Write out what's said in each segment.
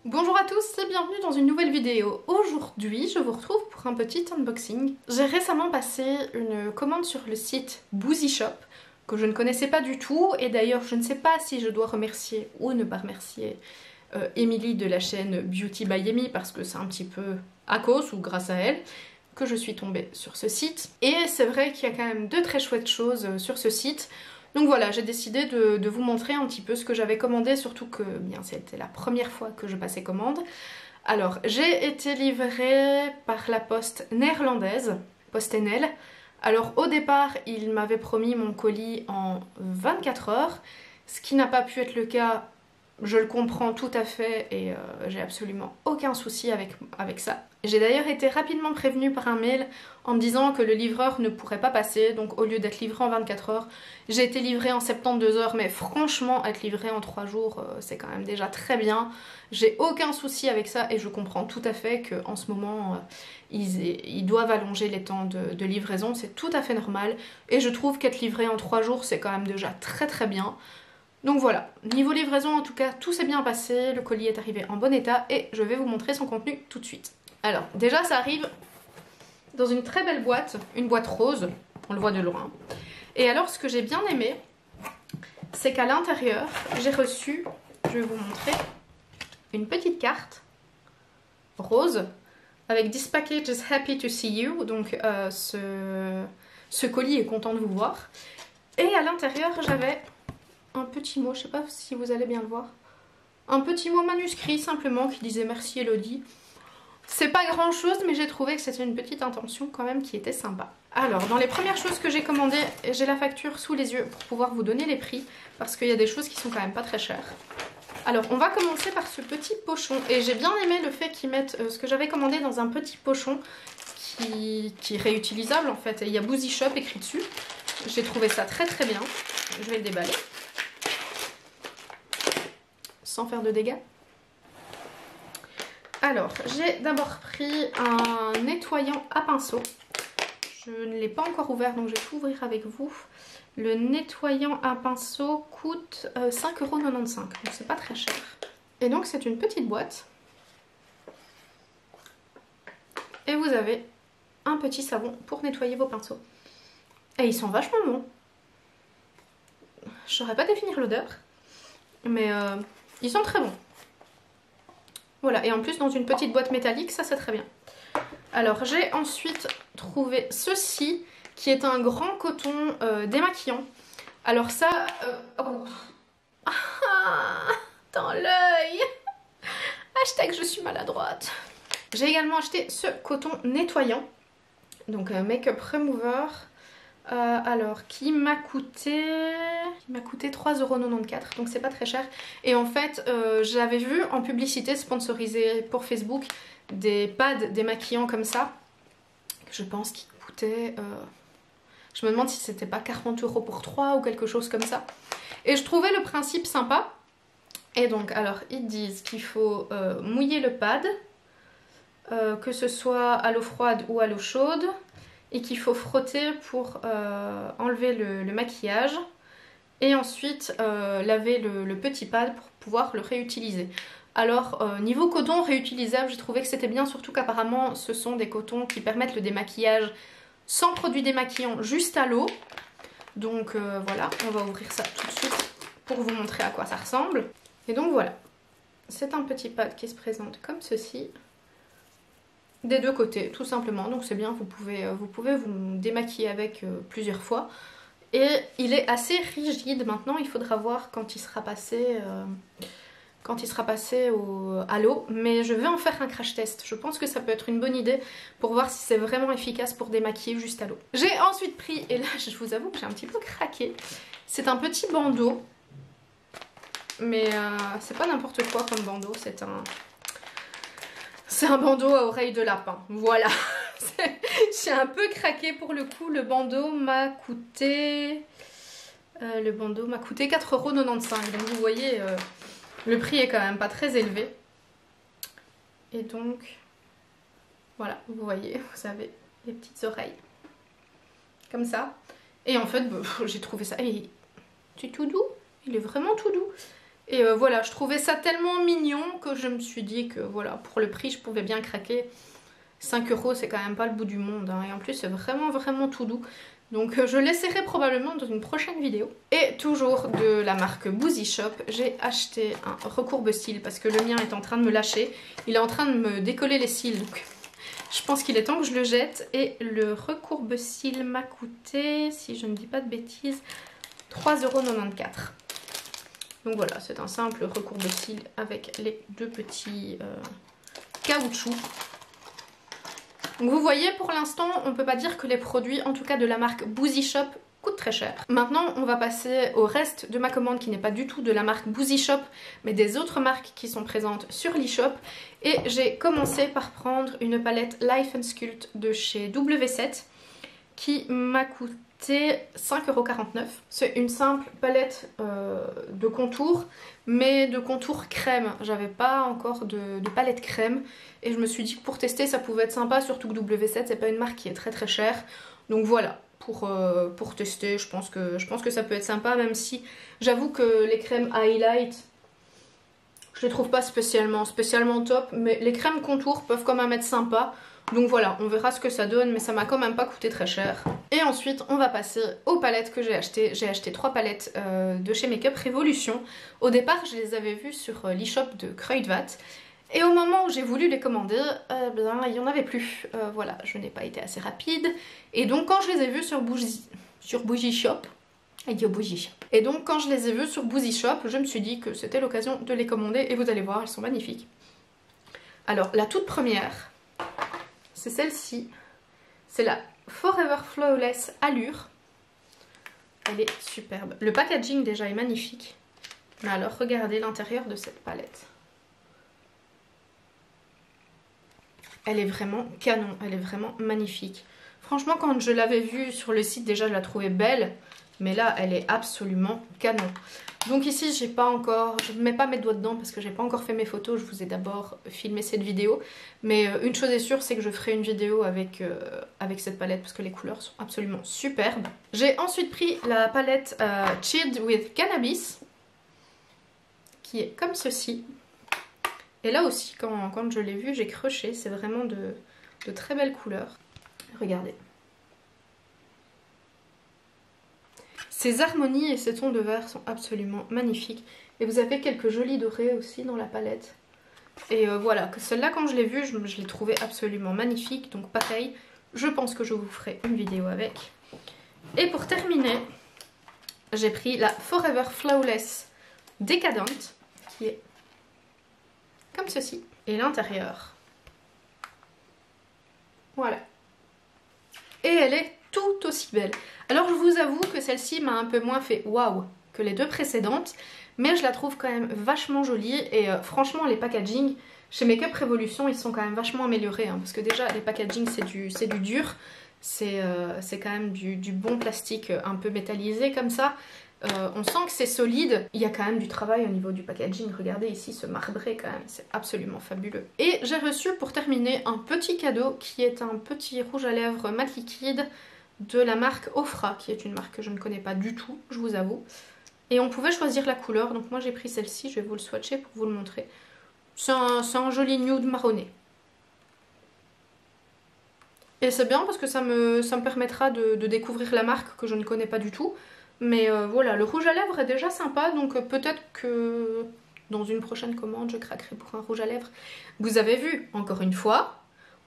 Bonjour à tous et bienvenue dans une nouvelle vidéo. Aujourd'hui, je vous retrouve pour un petit unboxing. J'ai récemment passé une commande sur le site Boozy Shop que je ne connaissais pas du tout et d'ailleurs je ne sais pas si je dois remercier ou ne pas remercier Emily de la chaîne Beauty by Emy parce que c'est un petit peu à cause ou grâce à elle que je suis tombée sur ce site. Et c'est vrai qu'il y a quand même de très chouettes choses sur ce site. Donc voilà, j'ai décidé de vous montrer un petit peu ce que j'avais commandé, surtout que bien c'était la première fois que je passais commande. Alors, j'ai été livrée par la poste néerlandaise, PostNL. Alors au départ, il m'avait promis mon colis en 24 heures, ce qui n'a pas pu être le cas. Je le comprends tout à fait et j'ai absolument aucun souci avec ça. J'ai d'ailleurs été rapidement prévenue par un mail en me disant que le livreur ne pourrait pas passer, donc au lieu d'être livré en 24 heures, j'ai été livrée en 72 heures, mais franchement être livrée en 3 jours, c'est quand même déjà très bien. J'ai aucun souci avec ça et je comprends tout à fait qu'en ce moment, ils doivent allonger les temps de livraison, c'est tout à fait normal. Et je trouve qu'être livré en 3 jours, c'est quand même déjà très très bien. Donc voilà, niveau livraison en tout cas tout s'est bien passé, le colis est arrivé en bon état et je vais vous montrer son contenu tout de suite. Alors déjà ça arrive dans une très belle boîte, une boîte rose, on le voit de loin. Et alors ce que j'ai bien aimé, c'est qu'à l'intérieur j'ai reçu, je vais vous montrer, une petite carte rose avec "This package is happy to see you", donc ce colis est content de vous voir. Et à l'intérieur j'avais un petit mot, je sais pas si vous allez bien le voir, un petit mot manuscrit simplement qui disait "Merci Elodie". C'est pas grand chose mais j'ai trouvé que c'était une petite intention quand même qui était sympa. Alors dans les premières choses que j'ai commandées, j'ai la facture sous les yeux pour pouvoir vous donner les prix parce qu'il y a des choses qui sont quand même pas très chères. Alors on va commencer par ce petit pochon et j'ai bien aimé le fait qu'ils mettent ce que j'avais commandé dans un petit pochon qui est réutilisable en fait et il y a Boozy Shop écrit dessus. J'ai trouvé ça très très bien. Je vais le déballer sans faire de dégâts. Alors, j'ai d'abord pris un nettoyant à pinceau. Je ne l'ai pas encore ouvert, donc je vais tout ouvrir avec vous. Le nettoyant à pinceau coûte 5,95 €, donc c'est pas très cher. Et donc c'est une petite boîte. Et vous avez un petit savon pour nettoyer vos pinceaux. Et ils sont vachement bons. Je saurais pas définir l'odeur, mais ils sont très bons. Voilà, et en plus dans une petite boîte métallique, ça c'est très bien. Alors j'ai ensuite trouvé ceci, qui est un grand coton démaquillant. Alors ça... dans l'œil. Hashtag je suis maladroite. J'ai également acheté ce coton nettoyant, donc Make-up Remover. Alors qui m'a coûté 3,94 €, donc c'est pas très cher. Et en fait j'avais vu en publicité sponsorisée pour Facebook des pads démaquillants comme ça, je pense qu'ils coûtaient je me demande si c'était pas 40 € pour 3 ou quelque chose comme ça. Et je trouvais le principe sympa. Et donc alors ils disent qu'il faut mouiller le pad, que ce soit à l'eau froide ou à l'eau chaude, et qu'il faut frotter pour enlever le maquillage et ensuite laver le petit pad pour pouvoir le réutiliser. Alors niveau coton réutilisable, j'ai trouvé que c'était bien, surtout qu'apparemment ce sont des cotons qui permettent le démaquillage sans produit démaquillant, juste à l'eau. Donc voilà, on va ouvrir ça tout de suite pour vous montrer à quoi ça ressemble. Et donc voilà, c'est un petit pad qui se présente comme ceci. Des deux côtés tout simplement, donc c'est bien, vous pouvez vous démaquiller avec plusieurs fois. Et il est assez rigide. Maintenant il faudra voir quand il sera passé à l'eau, mais je vais en faire un crash test. Je pense que ça peut être une bonne idée pour voir si c'est vraiment efficace pour démaquiller juste à l'eau. J'ai ensuite pris, et là je vous avoue que j'ai un petit peu craqué, c'est un petit bandeau, mais c'est pas n'importe quoi comme bandeau, c'est un bandeau à oreille de lapin, voilà. J'ai un peu craqué pour le coup. Le bandeau m'a coûté 4,95 €, donc vous voyez le prix est quand même pas très élevé. Et donc voilà, vous voyez, vous avez les petites oreilles comme ça. Et en fait j'ai trouvé ça, c'est tout doux, il est vraiment tout doux. Et voilà, je trouvais ça tellement mignon que je me suis dit que voilà, pour le prix je pouvais bien craquer. 5 € c'est quand même pas le bout du monde hein. Et en plus c'est vraiment tout doux. Donc je l'essaierai probablement dans une prochaine vidéo. Et toujours de la marque Boozy Shop, j'ai acheté un recourbe-cils parce que le mien est en train de me lâcher. Il est en train de me décoller les cils, donc je pense qu'il est temps que je le jette. Et le recourbe-cils m'a coûté, si je ne dis pas de bêtises, 3,94 €. Donc voilà, c'est un simple recourbe-cils avec les deux petits caoutchoucs. Donc vous voyez, pour l'instant, on peut pas dire que les produits, en tout cas de la marque Boozy Shop, coûtent très cher. Maintenant, on va passer au reste de ma commande qui n'est pas du tout de la marque Boozy Shop, mais des autres marques qui sont présentes sur l'eShop. Et j'ai commencé par prendre une palette Life and Sculpt de chez W7 qui m'a coûté 5,49 €. C'est une simple palette de contour, mais de contour crème. J'avais pas encore de palette crème et je me suis dit que pour tester ça pouvait être sympa, surtout que W7 c'est pas une marque qui est très chère. Donc voilà, pour tester je pense que ça peut être sympa, même si j'avoue que les crèmes highlight je les trouve pas spécialement top, mais les crèmes contour peuvent quand même être sympas. Donc voilà, on verra ce que ça donne, mais ça m'a quand même pas coûté très cher. Et ensuite, on va passer aux palettes que j'ai achetées. J'ai acheté 3 palettes de chez Make Up Revolution. Au départ, je les avais vues sur l'eShop de Kruidvat. Et au moment où j'ai voulu les commander, il n'y en avait plus. Voilà, je n'ai pas été assez rapide. Et donc quand je les ai vues sur Boozy Shop, et donc quand je les ai vues sur Boozy Shop, je me suis dit que c'était l'occasion de les commander. Et vous allez voir, elles sont magnifiques. Alors, la toute première, c'est celle-ci. C'est la Forever Flawless Allure. Elle est superbe. Le packaging déjà est magnifique. Mais alors regardez l'intérieur de cette palette. Elle est vraiment canon, elle est vraiment magnifique. Franchement, quand je l'avais vue sur le site, déjà je la trouvais belle. Mais là, elle est absolument canon. Donc ici, j'ai pas encore, je ne mets pas mes doigts dedans parce que j'ai pas encore fait mes photos. Je vous ai d'abord filmé cette vidéo. Mais une chose est sûre, c'est que je ferai une vidéo avec cette palette parce que les couleurs sont absolument superbes. J'ai ensuite pris la palette Chilled with Cannabis, qui est comme ceci. Et là aussi, quand je l'ai vue, j'ai crushé. C'est vraiment de très belles couleurs. Regardez. Ces harmonies et ces tons de vert sont absolument magnifiques. Et vous avez quelques jolis dorés aussi dans la palette. Et voilà, celle-là quand je l'ai vue, je l'ai trouvée absolument magnifique. Donc pareil, je pense que je vous ferai une vidéo avec. Et pour terminer, j'ai pris la Forever Flawless Decadent, qui est comme ceci. Et l'intérieur, voilà. Et elle est tout aussi belle. Alors je vous avoue que celle-ci m'a un peu moins fait waouh que les deux précédentes, mais je la trouve quand même vachement jolie. Et franchement, les packaging chez Make Up Revolution, ils sont quand même vachement améliorés hein, parce que déjà les packaging c'est du dur, c'est quand même du bon plastique un peu métallisé comme ça. On sent que c'est solide. Il y a quand même du travail au niveau du packaging. Regardez ici ce marbré quand même, c'est absolument fabuleux. Et j'ai reçu pour terminer un petit cadeau qui est un petit rouge à lèvres mat liquide de la marque Ofra, qui est une marque que je ne connais pas du tout, je vous avoue. Et on pouvait choisir la couleur, donc moi j'ai pris celle-ci, je vais vous le swatcher pour vous le montrer. C'est un joli nude marronné. Et c'est bien parce que ça me permettra de découvrir la marque que je ne connais pas du tout. Mais voilà, le rouge à lèvres est déjà sympa, donc peut-être que dans une prochaine commande je craquerai pour un rouge à lèvres. Vous avez vu, encore une fois,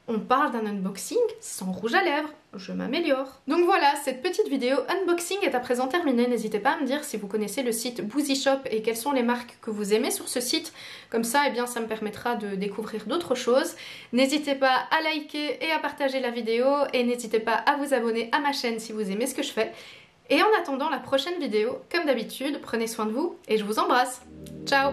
on parle d'un unboxing sans rouge à lèvres, je m'améliore. Donc voilà, cette petite vidéo unboxing est à présent terminée. N'hésitez pas à me dire si vous connaissez le site Boozy Shop et quelles sont les marques que vous aimez sur ce site. Comme ça, eh bien, ça me permettra de découvrir d'autres choses. N'hésitez pas à liker et à partager la vidéo. Et n'hésitez pas à vous abonner à ma chaîne si vous aimez ce que je fais. Et en attendant la prochaine vidéo, comme d'habitude, prenez soin de vous et je vous embrasse. Ciao!